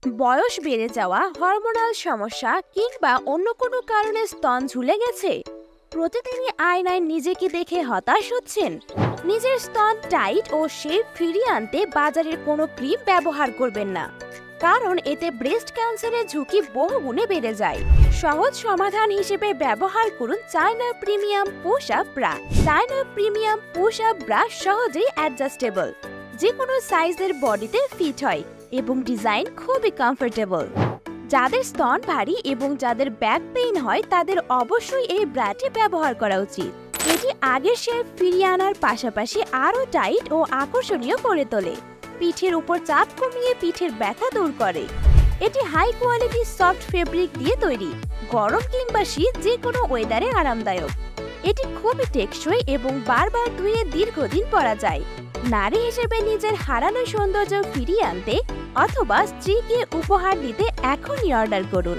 বয়স বেড়ে যাওয়া, হরমোনাল সমস্যা কিংবা অন্য কোনো কারণে স্তন ঝুলে গেছে? প্রতিদিনই আয়নায় নিজেকে দেখে হতাশ হচ্ছেন? নিজের স্তন টাইট ও শেপ ফিরিয়ে আনতে বাজারের কোনো ক্রিম ব্যবহার করবেন না, কারণ এতে ব্রেস্ট ক্যান্সারের ঝুঁকি বহুগুণে বেড়ে যায়। সহজ সমাধান হিসেবে ব্যবহার করুন China premium push up bra. China premium push up bra সহজেই অ্যাডজাস্টেবল, যে কোনো সাইজের বডিতে ফিট হয় এবং ডিজাইন খুবই কমফোর্টেবল। যাদের স্তন ভারী এবং যাদের ব্যাক পেইন হয় তাদের অবশ্যই এই ব্রাটি ব্যবহার করা উচিত। এটি আগের শেপ ফিরিয়ে আনার পাশাপাশি আরও টাইট ও আকর্ষণীয় করে তোলে। পিঠের উপর চাপ কমিয়ে পিঠের ব্যথা দূর করে। এটি হাই কোয়ালিটি সফট ফেব্রিক দিয়ে তৈরি, গরম কিংবা শীত যে কোনো ওয়েদারে আরামদায়ক। এটি খুবই টেকসই এবং বারবার ধুয়ে দীর্ঘদিন পরা যায়। নারী হিসেবে নিজের হারানো সৌন্দর্য ফিরিয়ে আনতে অথবা স্ত্রীকে উপহার দিতে এখনই অর্ডার করুন।